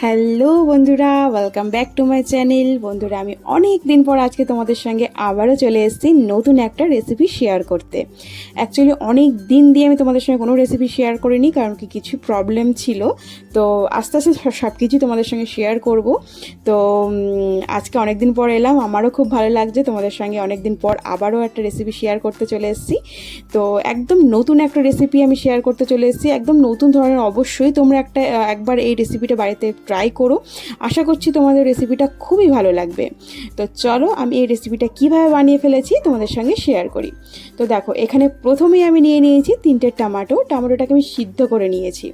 Hello বন্ধুরা, welcome back to my channel. বন্ধুরা, আমি অনেক দিন পর আজকে তোমাদের সঙ্গে আবারও চলে এসেছি নতুন একটা রেসিপি শেয়ার করতে। অ্যাকচুয়ালি অনেক দিন দিয়ে আমি তোমাদের সঙ্গে কোনো রেসিপি শেয়ার করিনি, কারণ কি কিছু প্রবলেম ছিল। তো আস্তে আস্তে সব কিছুই তোমাদের সঙ্গে শেয়ার করব। তো আজকে অনেক দিন পর এলাম, আমারও খুব ভালো লাগছে তোমাদের সঙ্গে অনেক দিন পর আবারও একটা রেসিপি শেয়ার করতে চলে এসেছি। তো একদম নতুন একটা রেসিপি আমি শেয়ার করতে চলে এসেছি, একদম নতুন ধরনের। অবশ্যই তোমরা একবার এই রেসিপিটা বাড়িতে ট্রাই করো। আশা করছি তোমাদের রেসিপিটা খুবই ভালো লাগবে। তো চলো আমি এই রেসিপিটা কিভাবে বানিয়ে ফেলেছি তোমাদের সঙ্গে শেয়ার করি। তো দেখো, এখানে প্রথমেই আমি নিয়ে নিয়েছি 3টে টমেটোটাকে আমি সিদ্ধ করে নিয়েছি।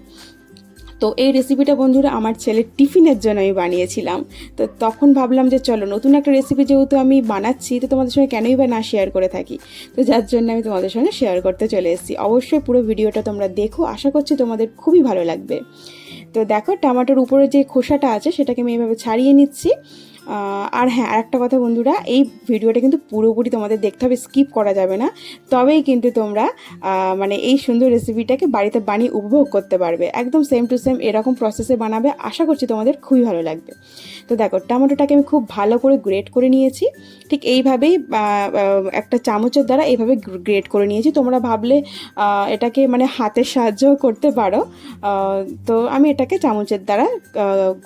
তো এই রেসিপিটা বন্ধুরা আমার ছেলের টিফিনের জন্য আমি বানিয়েছিলাম। তো তখন ভাবলাম যে চলো, নতুন একটা রেসিপি যেহেতু আমি বানাচ্ছি, তো তোমাদের সঙ্গে কেনই বা না শেয়ার করে থাকি। তো যার জন্য আমি তোমাদের সঙ্গে শেয়ার করতে চলে এসেছি। অবশ্যই পুরো ভিডিওটা তোমরা দেখো, আশা করছি তোমাদের খুবই ভালো লাগবে। তো দেখো, টমেটোর উপরে যে খোসাটা আছে সেটাকে আমি এইভাবে ছাড়িয়ে নিচ্ছি। আর হ্যাঁ, আরেকটা কথা বন্ধুরা, এই ভিডিওটা কিন্তু পুরোপুরি তোমাদের দেখতে হবে, স্কিপ করা যাবে না। তবেই কিন্তু তোমরা মানে এই সুন্দর রেসিপিটাকে বাড়িতে বানিয়ে উপভোগ করতে পারবে। একদম সেম টু সেম এরকম প্রসেসে বানাবে, আশা করছি তোমাদের খুবই ভালো লাগবে। তো দেখো, টমেটোটাকে আমি খুব ভালো করে গ্রেট করে নিয়েছি। ঠিক এইভাবেই একটা চামচের দ্বারা এইভাবে গ্রেট করে নিয়েছি। তোমরা ভাবলে এটাকে মানে হাতের সাহায্যও করতে পারো। তো আমি এটাকে চামচের দ্বারা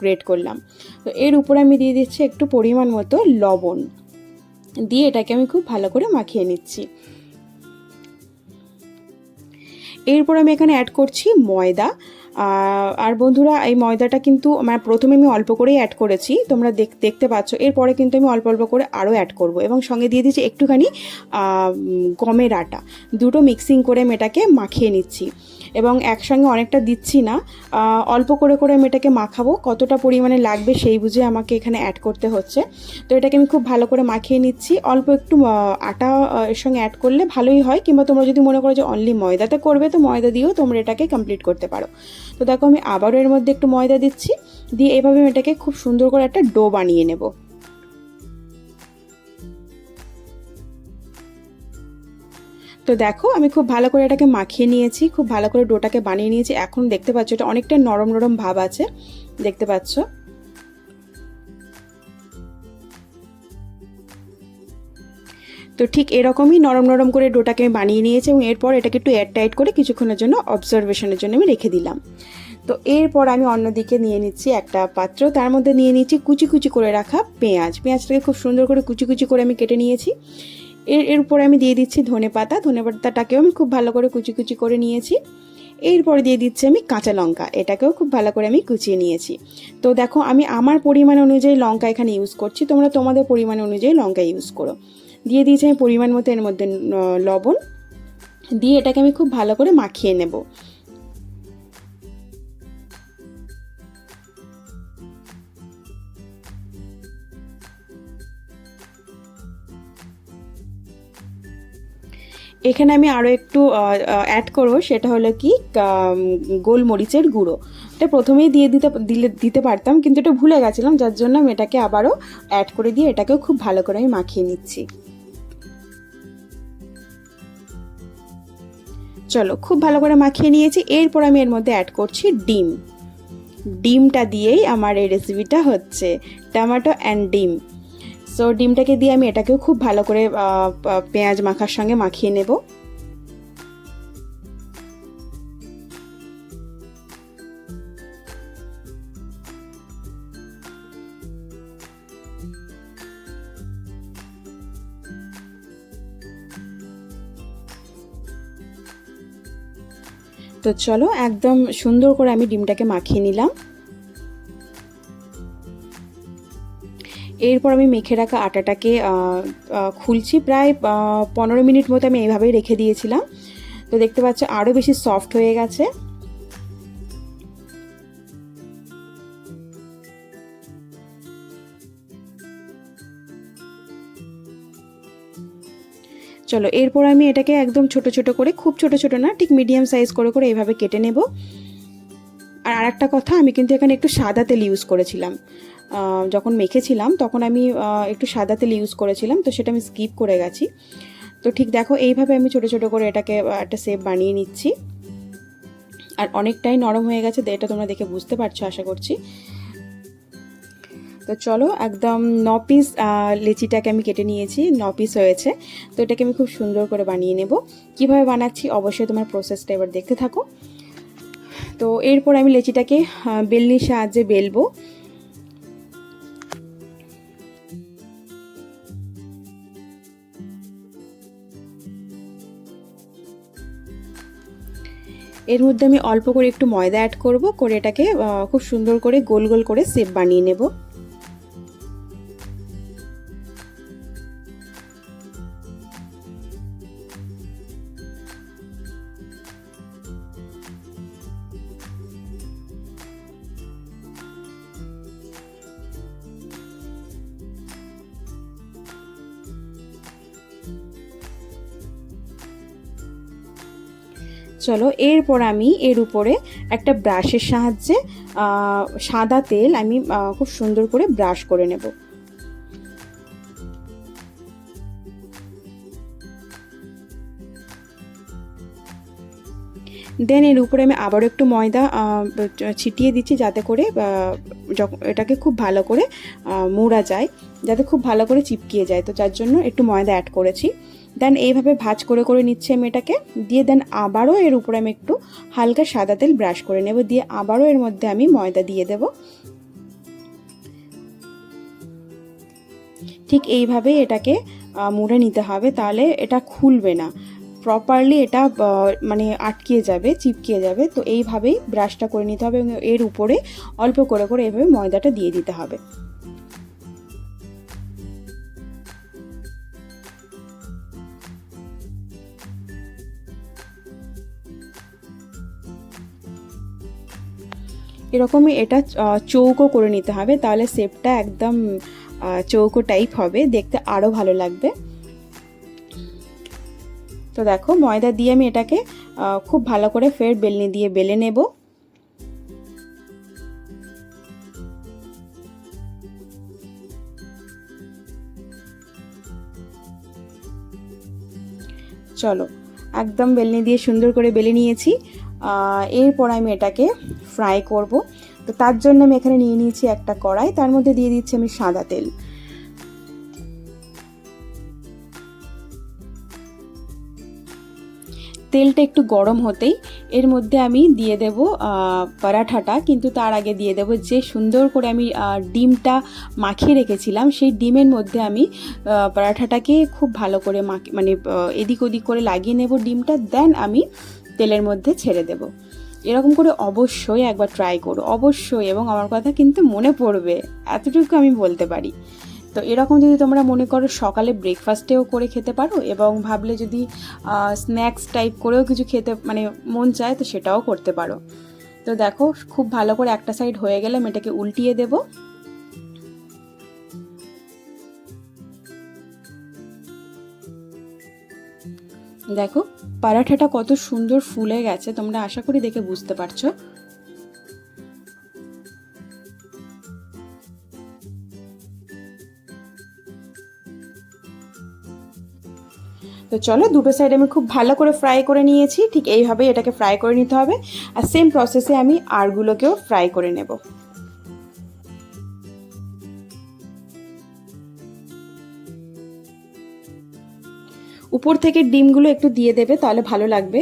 গ্রেট করলাম। তো এর উপরে আমি দিয়ে দিচ্ছি একটু পরিমাণ মতো লবণ, দিয়ে এটাকে আমি খুব ভালো করে মাখিয়ে নিচ্ছি। এরপর আমি এখানে অ্যাড করছি ময়দা। আর বন্ধুরা, এই ময়দাটা কিন্তু মানে প্রথমে আমি অল্প করেই অ্যাড করেছি, তোমরা দেখতে পাচ্ছ। এরপরে কিন্তু আমি অল্প অল্প করে আরও অ্যাড করব, এবং সঙ্গে দিয়ে দিচ্ছি একটুখানি গমের আটা। দুটো মিক্সিং করে আমি এটাকে মাখিয়ে নিচ্ছি, এবং একসঙ্গে অনেকটা দিচ্ছি না, অল্প করে করে আমি এটাকে মাখাবো। কতটা পরিমাণে লাগবে সেই বুঝে আমাকে এখানে অ্যাড করতে হচ্ছে। তো এটাকে আমি খুব ভালো করে মাখিয়ে নিচ্ছি। অল্প একটু আটা এর সঙ্গে অ্যাড করলে ভালোই হয়, কিংবা তোমরা যদি মনে করো যে অনলি ময়দাতে করবে, তো ময়দা দিয়েও তোমরা এটাকে কমপ্লিট করতে পারো। তো দেখো, আমি আবারও এর মধ্যে একটু ময়দা দিচ্ছি, দিয়ে এভাবে আমি এটাকে খুব সুন্দর করে একটা ডো বানিয়ে নেব। তো দেখো, আমি খুব ভালো করে এটাকে মাখিয়ে নিয়েছি, খুব ভালো করে ডোটাকে বানিয়ে নিয়েছি। এখন দেখতে পাচ্ছ এটা অনেকটা নরম নরম ভাব আছে, দেখতে পাচ্ছ। তো ঠিক এরকমই নরম নরম করে ডোটাকে আমি বানিয়ে নিয়েছি, এবং এরপর এটাকে একটু এয়ার টাইট করে কিছুক্ষণের জন্য অবজারভেশনের জন্য আমি রেখে দিলাম। তো এরপর আমি অন্যদিকে নিয়ে নিচ্ছি একটা পাত্র, তার মধ্যে নিয়ে নিচ্ছি কুচি কুচি করে রাখা পেঁয়াজটাকে খুব সুন্দর করে কুচি কুচি করে আমি কেটে নিয়েছি। এরপরে আমি দিয়ে দিচ্ছি ধনেপাতাটাকেও আমি খুব ভালো করে কুচি কুচি করে নিয়েছি। এরপরে দিয়ে দিচ্ছি আমি কাঁচা লঙ্কা, এটাকেও খুব ভালো করে আমি কুচিয়ে নিয়েছি। তো দেখো, আমি আমার পরিমাণ অনুযায়ী লঙ্কা এখানে ইউজ করছি, তোমরা তোমাদের পরিমাণ অনুযায়ী লঙ্কা ইউজ করো। দিয়ে দিয়েছি আমি পরিমাণ মতো এর মধ্যে লবণ, দিয়ে এটাকে আমি খুব ভালো করে মাখিয়ে নেব। এখানে আমি আরও একটু অ্যাড করবো, সেটা হলো কি গোলমরিচের গুঁড়ো। এটা প্রথমেই দিতে পারতাম, কিন্তু এটা ভুলে গেছিলাম, যার জন্য আমি এটাকে আবারও অ্যাড করে দিয়ে এটাকেও খুব ভালো করে আমি মাখিয়ে নিচ্ছি। চলো, খুব ভালো করে মাখিয়ে নিয়েছি। এরপর আমি এর মধ্যে অ্যাড করছি ডিমটা দিয়েই আমার এই রেসিপিটা হচ্ছে, টমেটো অ্যান্ড ডিম। সো ডিমটাকে দিয়ে আমি এটাকেও খুব ভালো করে পেঁয়াজ মাখার সঙ্গে মাখিয়ে নেব। তো চলো, একদম সুন্দর করে আমি ডিমটাকে মাখিয়ে নিলাম। এরপর আমি মেখে রাখা আটাটাকে খুলছি। প্রায় 15 মিনিট মতো আমি এইভাবেই রেখে দিয়েছিলাম। তো দেখতে পাচ্ছ আরও বেশি সফট হয়ে গেছে। চলো, এরপর আমি এটাকে একদম ছোট ছোট করে, খুব ছোট ছোট না, ঠিক মিডিয়াম সাইজ করে করে এইভাবে কেটে নেব। আর আরেকটা কথা, আমি কিন্তু এখানে একটু সাদা তেল ইউজ করেছিলাম। যখন মেখেছিলাম তখন আমি একটু সাদা তেল ইউজ করেছিলাম, তো সেটা আমি স্কিপ করে গেছি। তো ঠিক দেখো, এইভাবে আমি ছোট ছোট করে এটাকে একটা শেপ বানিয়ে নিচ্ছি। আর অনেকটাই নরম হয়ে গেছে, এটা তোমরা দেখে বুঝতে পারছো আশা করছি। তো চলো, একদম 9 পিস লেচিটাকে আমি কেটে নিয়েছি, 9 পিস হয়েছে। তো এটাকে আমি খুব সুন্দর করে বানিয়ে নেব। কিভাবে বানাচ্ছি অবশ্যই তোমার প্রসেসটা এবার দেখতে থাকো। তো এরপর আমি লেচিটাকে বেলনির সাহায্যে বেলবো। এর মধ্যে আমি অল্প করে একটু ময়দা অ্যাড করব, করে এটাকে খুব সুন্দর করে গোল গোল করে শেপ বানিয়ে নেব। চলো, এরপর আমি এর উপরে একটা ব্রাশের সাহায্যে সাদা তেল আমি খুব সুন্দর করে ব্রাশ করে নেব। দেন এর উপরে আমি আবারও একটু ময়দা ছিটিয়ে দিচ্ছি, যাতে করে এটাকে খুব ভালো করে মোড়া যায়, যাতে খুব ভালো করে চিপকিয়ে যায়। তো যার জন্য একটু ময়দা অ্যাড করেছি। দেন এইভাবে ভাঁজ করে করে নিচ্ছি আমি এটাকে, দিয়ে দেন আবারও এর উপরে আমি একটু হালকা সাদা তেল ব্রাশ করে নেব, দিয়ে আবারও এর মধ্যে আমি ময়দা দিয়ে দেব। ঠিক এইভাবে এটাকে মুড়ে নিতে হবে, তাহলে এটা খুলবে না, প্রপারলি এটা মানে আটকিয়ে যাবে, চিপকিয়ে যাবে। তো এইভাবেই ব্রাশটা করে নিতে হবে এবং এর উপরে অল্প করে করে এইভাবে ময়দাটা দিয়ে দিতে হবে। এরকমই এটা চৌকো করে নিতে হবে, তাহলে শেপটা একদম চৌকো টাইপ হবে, দেখতে আরও ভালো লাগবে। তো দেখো, ময়দা দিয়ে আমি এটাকে খুব ভালো করে ফের বেলনি দিয়ে বেলে নেব। চলো, একদম বেলনি দিয়ে সুন্দর করে বেলে নিয়েছি। এরপর আমি এটাকে ফ্রাই করব। তো তার জন্য আমি এখানে নিয়ে নিয়েছি একটা কড়াই, তার মধ্যে দিয়ে দিচ্ছি আমি সাদা তেল। তেলটা একটু গরম হতেই এর মধ্যে আমি দিয়ে দেব পরাঠাটা, কিন্তু তার আগে দিয়ে দেব যে সুন্দর করে আমি ডিমটা মাখিয়ে রেখেছিলাম, সেই ডিমের মধ্যে আমি পরাঠাটাকে খুব ভালো করে মানে এদিক ওদিক করে লাগিয়ে নেব ডিমটা, দেন আমি তেলের মধ্যে ছেড়ে দেব। এরকম করে অবশ্যই একবার ট্রাই করো, অবশ্যই, এবং আমার কথা কিন্তু মনে পড়বে, এতটুকু আমি বলতে পারি। তো এরকম যদি তোমরা মনে করো সকালে ব্রেকফাস্টেও করে খেতে পারো, এবং ভাবলে যদি স্ন্যাক্স টাইপ করেও কিছু খেতে মানে মন চায়, তো সেটাও করতে পারো। তো দেখো, খুব ভালো করে একটা সাইড হয়ে গেলে আমি এটাকে উল্টিয়ে দেব। দেখো, পরাঠাটা কত সুন্দর ফুলে গেছে, তোমরা আশা করি দেখে বুঝতে পারছো। তো চলো, দুটো সাইড আমি খুব ভালো করে ফ্রাই করে নিয়েছি, ঠিক এইভাবেই এটাকে ফ্রাই করে নিতে হবে। আর সেম প্রসেসে আমি আরগুলোকেও ফ্রাই করে নেব। উপর থেকে ডিমগুলো একটু দিয়ে দেবে, তাহলে ভালো লাগবে।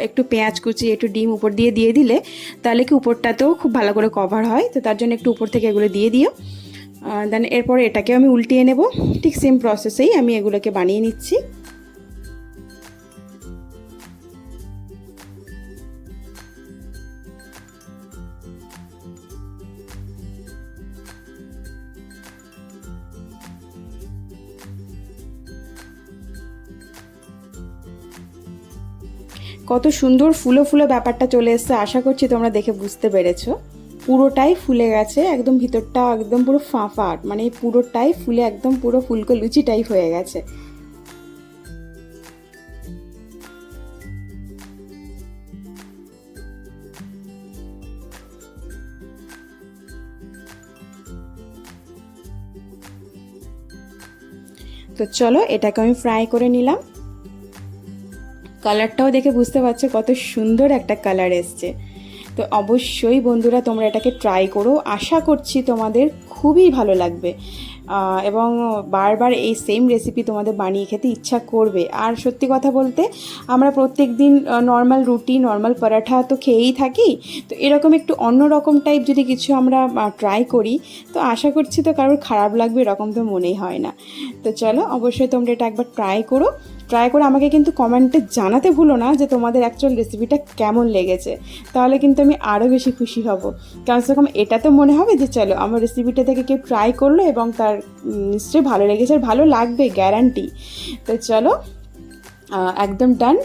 একটু পেঁয়াজ কুচি, একটু ডিম উপর দিয়ে দিয়ে দিলে তাহলে কি উপরটাতেও খুব ভালো করে কভার হয়। তো তার জন্য একটু উপর থেকে এগুলো দিয়ে দিও। দেন এরপরে এটাকেও আমি উল্টিয়ে নেব, ঠিক সেম প্রসেসেই আমি এগুলোকে বানিয়ে নিচ্ছি। কত সুন্দর ফুলো ফুলো ব্যাপারটা চলে এসছে, আশা করছি তোমরা দেখে বুঝতে পেরেছো। পুরোটাই ফুলে গেছে, একদম ভিতরটা একদম পুরো ফাঁপা, মানে পুরোটাই ফুলে একদম পুরো ফুলকো লুচি টাইপ হয়ে গেছে। তো চলো, এটাকে আমি ফ্রাই করে নিলাম। কালারটাও দেখে বুঝতে পারছো কত সুন্দর একটা কালার এসছে। তো অবশ্যই বন্ধুরা তোমরা এটাকে ট্রাই করো, আশা করছি তোমাদের খুবই ভালো লাগবে এবং বারবার এই সেম রেসিপি তোমাদের বানিয়ে খেতে ইচ্ছা করবে। আর সত্যি কথা বলতে আমরা প্রত্যেক দিন নর্মাল রুটি, নর্মাল পরাঠা তো খেয়েই থাকি, তো এরকম একটু অন্য রকম টাইপ যদি কিছু আমরা ট্রাই করি তো আশা করছি তো কারোর খারাপ লাগবে এরকম তো মনেই হয় না। তো চলো অবশ্যই তোমরা এটা একবার ট্রাই করে আমাকে কিন্তু কমেন্টে জানাতে ভুলো না যে তোমাদের অ্যাকচুয়াল রেসিপিটা কেমন লেগেছে, তাহলে কিন্তু আমি আরও বেশি খুশি হব। কমসে কম এটা তো মনে হবে যে চলো আমার রেসিপিটা থেকে কেউ ট্রাই করলো এবং তার নিশ্চয়ই ভালো লেগেছে, আর ভালো লাগবে গ্যারান্টি। তো চলো একদম ডান,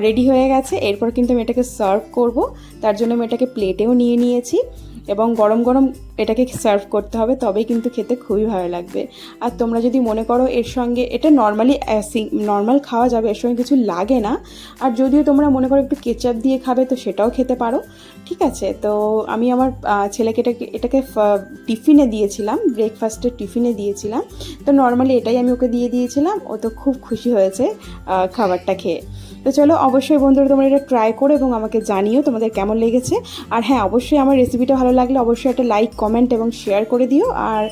রেডি হয়ে গেছে। এরপর কিন্তু আমি এটাকে সার্ভ করব, তার জন্য আমি এটাকে প্লেটেও নিয়ে নিয়েছি এবং গরম গরম এটাকে সার্ভ করতে হবে, তবেই কিন্তু খেতে খুবই ভালো লাগবে। আর তোমরা যদি মনে করো এর সঙ্গে এটা নর্মাল খাওয়া যাবে, এর সঙ্গে কিছু লাগে না, আর যদিও তোমরা মনে করো একটু কেচাপ দিয়ে খাবে তো সেটাও খেতে পারো, ঠিক আছে। তো আমি আমার ছেলেকে এটাকে টিফিনে দিয়েছিলাম, ব্রেকফাস্টের টিফিনে দিয়েছিলাম, তো নর্মালি এটাই আমি ওকে দিয়ে দিয়েছিলাম, ও তো খুব খুশি হয়েছে খাবারটা খেয়ে। তো চলো অবশ্যই বন্ধুরা তোমরা এটা ট্রাই করো এবং আমাকে জানিও তোমাদের কেমন লেগেছে। আর হ্যাঁ, অবশ্যই আমার রেসিপিটা ভালো লাগলে অবশ্যই একটা লাইক, কমেন্ট এবং শেয়ার করে দিও। আর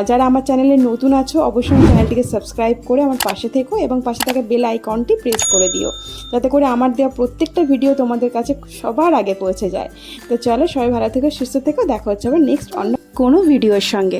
যারা আমার চ্যানেলে নতুন আছো অবশ্যই আমার চ্যানেলটিকে সাবস্ক্রাইব করে আমার পাশে থেকো এবং পাশে থাকা বেল আইকনটি প্রেস করে দিও, যাতে করে আমার দেওয়া প্রত্যেকটা ভিডিও তোমাদের কাছে সবার আগে পৌঁছে যায়। তো চলো সবাই ভালো থেকো, সুস্থ থেকো, দেখা হচ্ছে আবার নেক্সট অন্য কোনো ভিডিওর সঙ্গে।